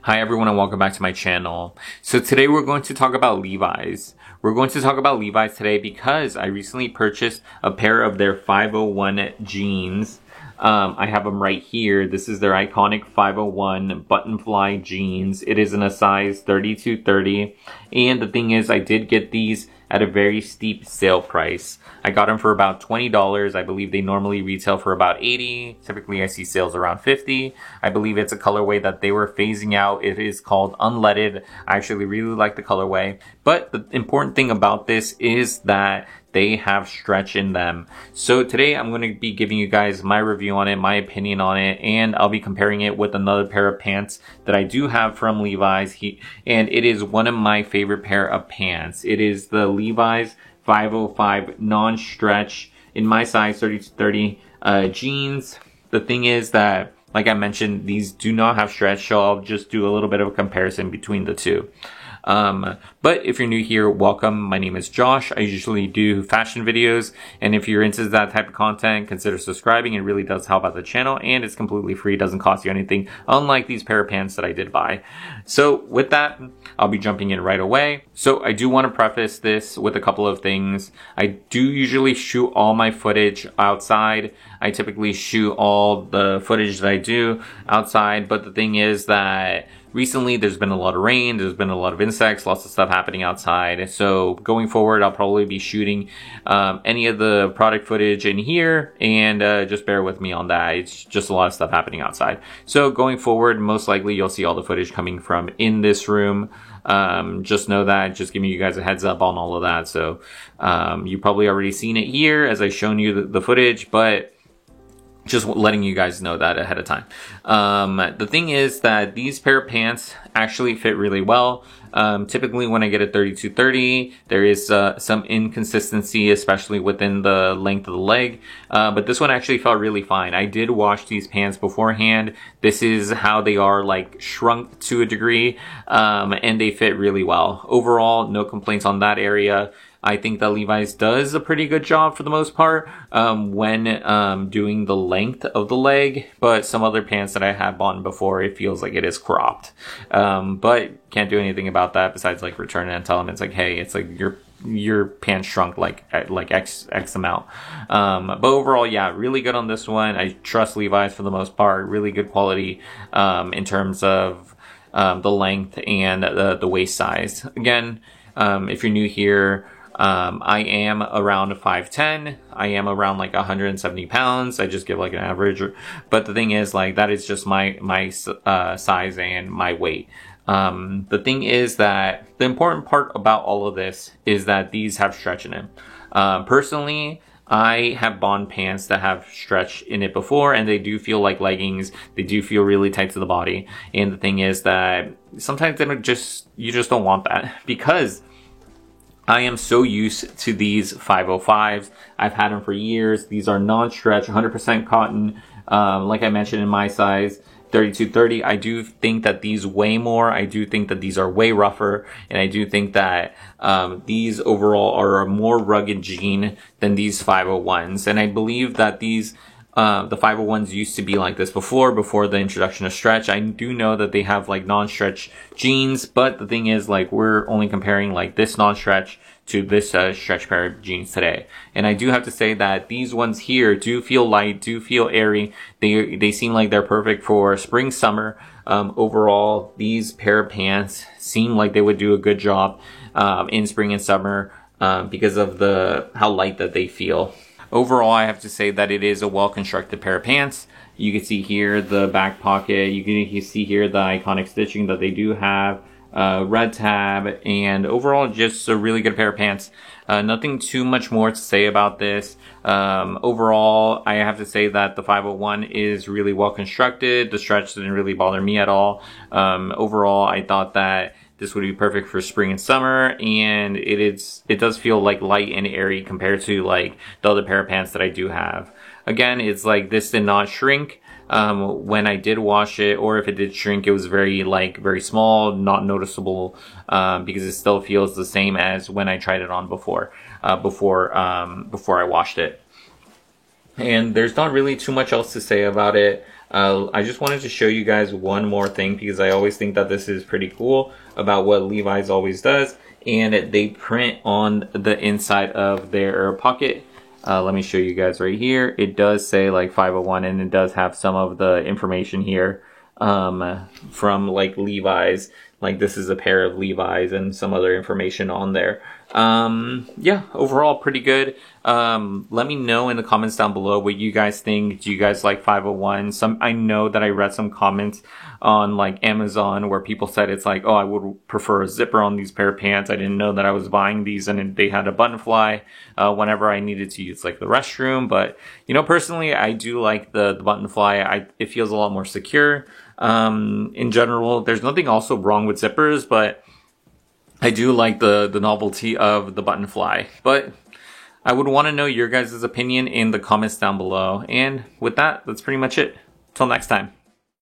Hi everyone and welcome back to my channel. So today we're going to talk about Levi's. We're going to talk about Levi's today because I recently purchased a pair of their 501 jeans. I have them right here. This is their iconic 501 button fly jeans. It is in a size 32-30. And the thing is, I did get these at a very steep sale price. I got them for about $20. I believe they normally retail for about $80. Typically I see sales around $50. I believe it's a colorway that they were phasing out. It is called unleaded. I actually really like the colorway. But the important thing about this is that they have stretch in them. So today I'm going to be giving you guys my review on it, my opinion on it, and I'll be comparing it with another pair of pants that I do have from Levi's. And it is one of my favorite pair of pants. It is the Levi's 505 non-stretch in my size 30-30 jeans. The thing is that, like I mentioned, these do not have stretch, so I'll just do a little bit of a comparison between the two. But if you're new here, welcome. My name is Josh. I usually do fashion videos, and if you're into that type of content, consider subscribing. It really does help out the channel, and it's completely free. It doesn't cost you anything, unlike these pair of pants that I did buy. So with that, I'll be jumping in right away. So I do want to preface this with a couple of things. I do usually shoot all my footage outside. I typically shoot all the footage that I do outside, but the thing is that recently there's been a lot of rain, there's been a lot of insects, lots of stuff happening outside. So going forward, I'll probably be shooting any of the product footage in here, and just bear with me on that. It's just a lot of stuff happening outside. So going forward, most likely you'll see all the footage coming from in this room. Just know that, just giving you guys a heads up on all of that. So you probably already seen it here as I've shown you the footage, but just letting you guys know that ahead of time. The thing is that these pair of pants actually fit really well. Typically when I get a 32-30, there is some inconsistency, especially within the length of the leg. But this one actually felt really fine. I did wash these pants beforehand. This is how they are, like, shrunk to a degree, and they fit really well. Overall, no complaints on that area. I think that Levi's does a pretty good job for the most part when doing the length of the leg, but some other pants that I have bought before, it feels like it is cropped. But can't do anything about that besides like return it and tell them it's like, hey, it's like your pants shrunk like X amount. But overall, yeah, really good on this one. I trust Levi's for the most part. Really good quality in terms of the length and the waist size. Again, if you're new here, I am around 5'10". I am around like 170 pounds. I just give like an average. But the thing is, like, that is just my size and my weight. The thing is that the important part about all of this is that these have stretch in them. Personally, I have bought pants that have stretch in it before, and they do feel like leggings. They do feel really tight to the body. And the thing is that sometimes you just don't want that, because I am so used to these 505s. I've had them for years. These are non-stretch, 100% cotton. Like I mentioned, in my size, 32-30. I do think that these weigh more. I do think that these are way rougher. And I do think that these overall are a more rugged jean than these 501s. And I believe that these the 501s used to be like this before the introduction of stretch. I do know that they have like non-stretch jeans, but the thing is, like, we're only comparing like this non-stretch to this stretch pair of jeans today. And I do have to say that these ones here do feel light, do feel airy. They seem like they're perfect for spring, summer. Overall, these pair of pants seem like they would do a good job in spring and summer because of how light that they feel. Overall, I have to say that it is a well-constructed pair of pants. You can see here the back pocket. You can see here the iconic stitching that they do have. Red tab, and overall just a really good pair of pants. Nothing too much more to say about this. Overall, I have to say that the 501 is really well constructed. The stretch didn't really bother me at all. Overall, I thought that this would be perfect for spring and summer, and it does feel like light and airy compared to like the other pair of pants that I do have. Again, it's like this did not shrink when I did wash it, or if it did shrink, it was very small, not noticeable, because it still feels the same as when I tried it on before I washed it. And there's not really too much else to say about it. I just wanted to show you guys one more thing because I always think that this is pretty cool about what Levi's always does, and they print on the inside of their pocket. Let me show you guys right here. It does say like 501, and it does have some of the information here from like Levi's. Like this is a pair of Levi's and some other information on there. Yeah, overall pretty good. Let me know in the comments down below what you guys think. Do you guys like 501? I know that I read some comments on like Amazon where people said it's like, oh, I would prefer a zipper on these pair of pants. I didn't know that I was buying these and they had a button fly whenever I needed to use like the restroom. But you know, personally, I do like the button fly. It feels a lot more secure. In general, there's nothing also wrong with zippers, but I do like the novelty of the button fly. But I would want to know your guys' opinion in the comments down below. And with that, that's pretty much it. Till next time.